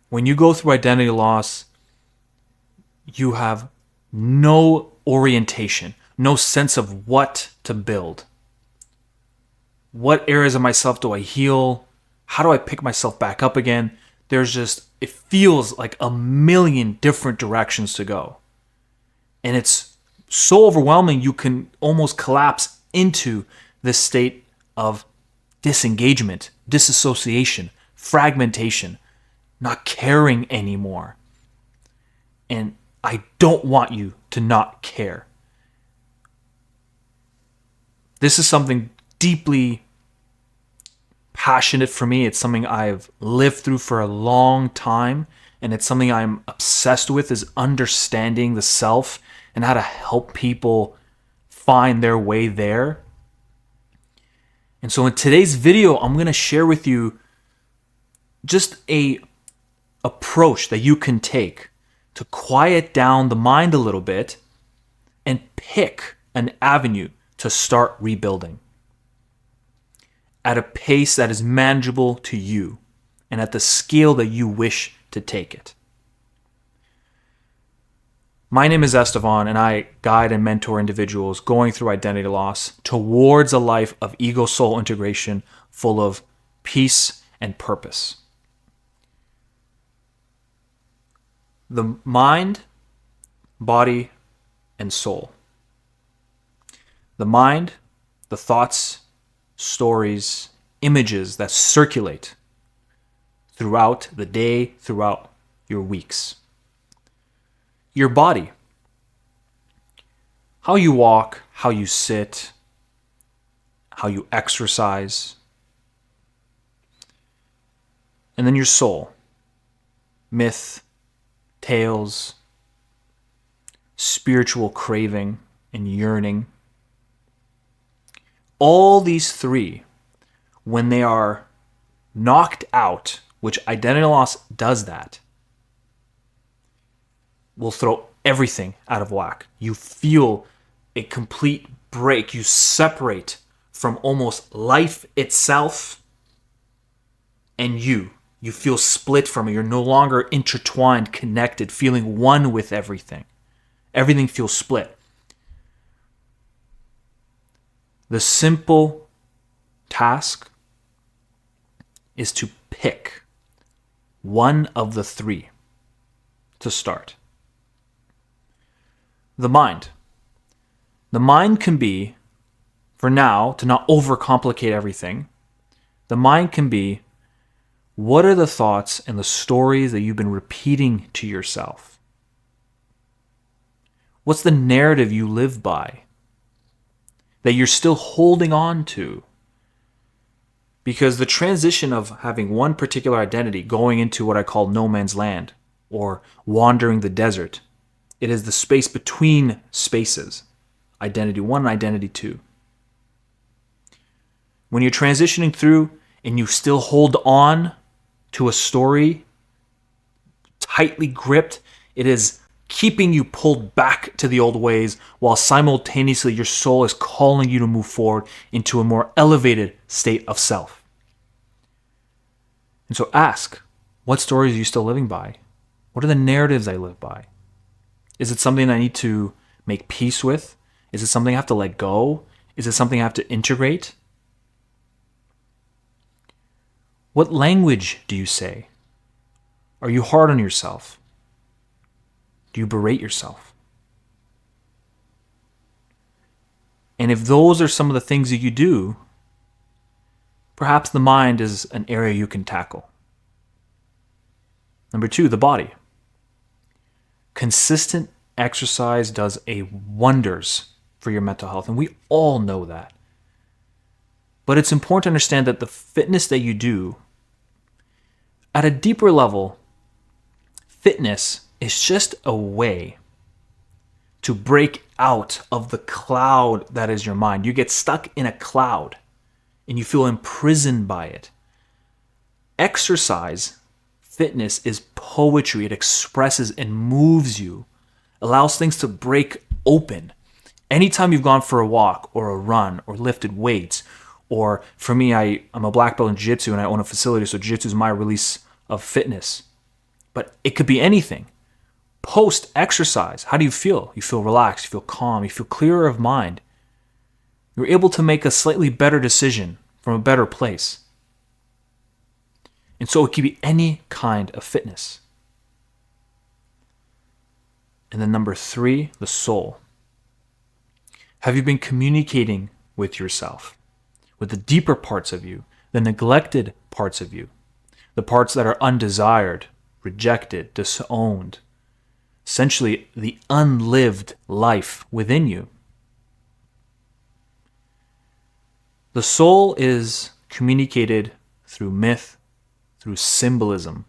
When you go through identity loss, you have no orientation, no sense of what to build. What areas of myself do I heal? How do I pick myself back up again? It feels like a million different directions to go. And it's so overwhelming, you can almost collapse into this state of disengagement, disassociation, fragmentation, not caring anymore. And I don't want you to not care. This is something deeply passionate for me. It's something I've lived through for a long time, and it's something I'm obsessed with, is understanding the self and how to help people find their way there. And so in today's video, I'm going to share with you just a approach that you can take to quiet down the mind a little bit and pick an avenue to start rebuilding at a pace that is manageable to you and at the scale that you wish to take it. My name is Estevan, and I guide and mentor individuals going through identity loss towards a life of ego-soul integration full of peace and purpose. The mind, body, and soul. The mind, the thoughts, stories, images that circulate throughout the day, throughout your weeks. Your body, how you walk, how you sit, how you exercise. And then your soul, myth, tales, spiritual craving and yearning. All these three, when they are knocked out, which identity loss does that, will throw everything out of whack. You feel a complete break. You separate from almost life itself and you. You feel split from it. You're no longer intertwined, connected, feeling one with everything. Everything feels split. The simple task is to pick one of the three to start. The mind. The mind can be, for now, to not overcomplicate everything, the mind can be, what are the thoughts and the stories that you've been repeating to yourself? What's the narrative you live by that you're still holding on to? Because the transition of having one particular identity going into what I call no man's land or wandering the desert, it is the space between spaces, identity one and identity two. When you're transitioning through and you still hold on to a story tightly gripped, it is keeping you pulled back to the old ways while simultaneously your soul is calling you to move forward into a more elevated state of self. And so ask, what stories are you still living by? What are the narratives I live by? Is it something I need to make peace with? Is it something I have to let go? Is it something I have to integrate? What language do you say? Are you hard on yourself? Do you berate yourself? And if those are some of the things that you do, perhaps the mind is an area you can tackle. Number two, the body. Consistent exercise does wonders for your mental health, and we all know that. But it's important to understand that the fitness that you do, at a deeper level, fitness is just a way to break out of the cloud that is your mind. You get stuck in a cloud and you feel imprisoned by it. Exercise, fitness, is poetry. It expresses and moves you, allows things to break open. Anytime you've gone for a walk or a run or lifted weights, or for me, I'm a black belt in jiu-jitsu and I own a facility, so jiu-jitsu is my release of fitness. But it could be anything. Post exercise, how do you feel? You feel relaxed, you feel calm, you feel clearer of mind. You're able to make a slightly better decision from a better place. And so it could be any kind of fitness. And then number 3, the soul. Have you been communicating with yourself, with the deeper parts of you, the neglected parts of you, the parts that are undesired, rejected, disowned, essentially the unlived life within you? The soul is communicated through myth, through symbolism,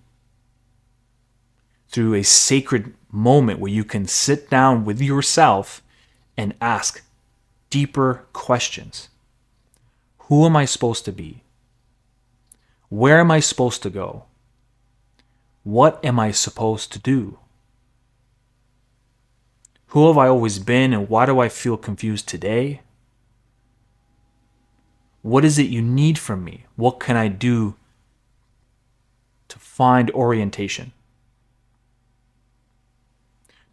through a sacred moment where you can sit down with yourself and ask deeper questions. Who am I supposed to be? Where am I supposed to go? What am I supposed to do? Who have I always been, and why do I feel confused today? What is it you need from me? What can I do to find orientation?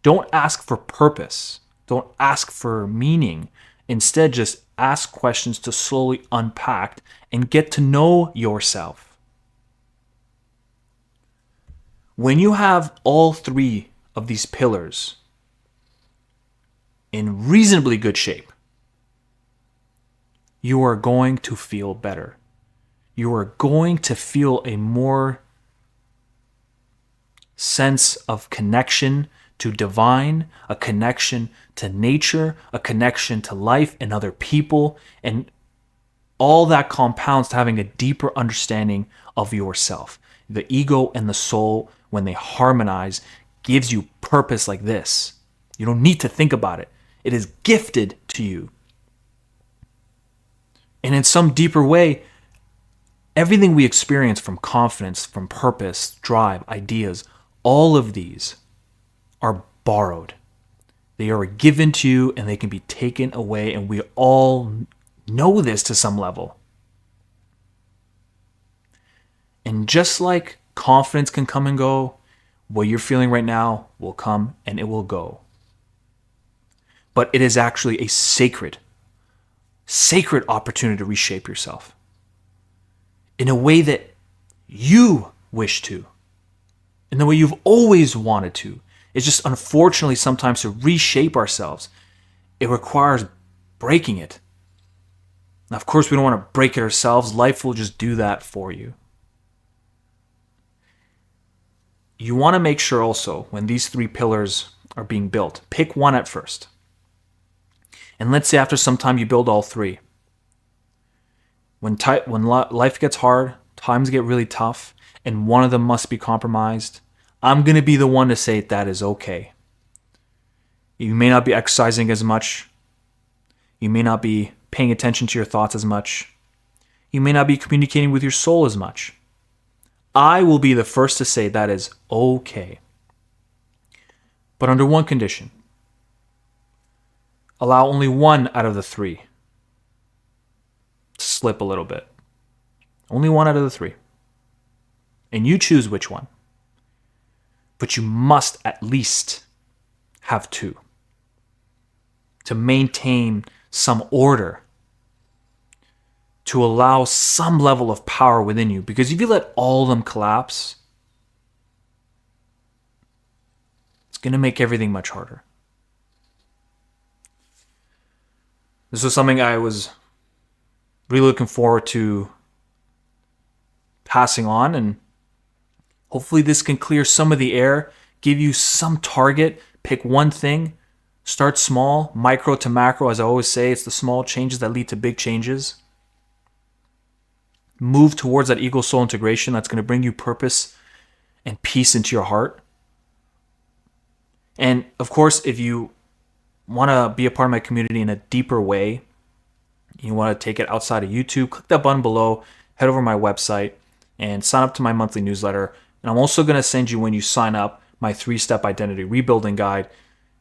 Don't ask for purpose. Don't ask for meaning. Instead, just ask questions to slowly unpack and get to know yourself. When you have all 3 of these pillars in reasonably good shape, you are going to feel better. You are going to feel a more sense of connection to divine, a connection to nature, a connection to life and other people, and all that compounds to having a deeper understanding of yourself. The ego and the soul, when they harmonize, gives you purpose like this. You don't need to think about it. It is gifted to you. And in some deeper way, everything we experience, from confidence, from purpose, drive, ideas, all of these are borrowed. They are given to you and they can be taken away, and we all know this to some level. And just like confidence can come and go, what you're feeling right now will come and it will go. But it is actually a sacred opportunity to reshape yourself in a way that you wish to, in the way you've always wanted to. It's just, unfortunately, sometimes to reshape ourselves, it requires breaking it. Now, of course, we don't want to break it ourselves. Life will just do that for you. You want to make sure also, when these 3 pillars are being built, pick one at first. And let's say after some time you build all 3. When life gets hard, times get really tough, and one of them must be compromised, I'm going to be the one to say that is okay. You may not be exercising as much. You may not be paying attention to your thoughts as much. You may not be communicating with your soul as much. I will be the first to say that is okay. But under one condition. Allow only one out of the 3 to slip a little bit. Only one out of the 3. And you choose which one. But you must at least have 2 to maintain some order, to allow some level of power within you. Because if you let all of them collapse, it's going to make everything much harder. This was something I was really looking forward to passing on, and hopefully this can clear some of the air, give you some target, pick one thing, start small, micro to macro. As I always say, it's the small changes that lead to big changes. Move towards that ego-soul integration that's going to bring you purpose and peace into your heart. And of course, if you want to be a part of my community in a deeper way, you want to take it outside of YouTube, click that button below, head over to my website, and sign up to my monthly newsletter. And I'm also going to send you, when you sign up, my 3-step identity rebuilding guide.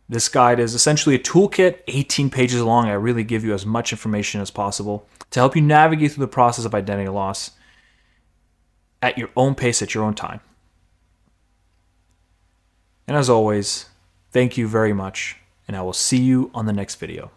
This guide is essentially a toolkit, 18 pages long. I really give you as much information as possible to help you navigate through the process of identity loss at your own pace, at your own time. And as always, thank you very much, and I will see you on the next video.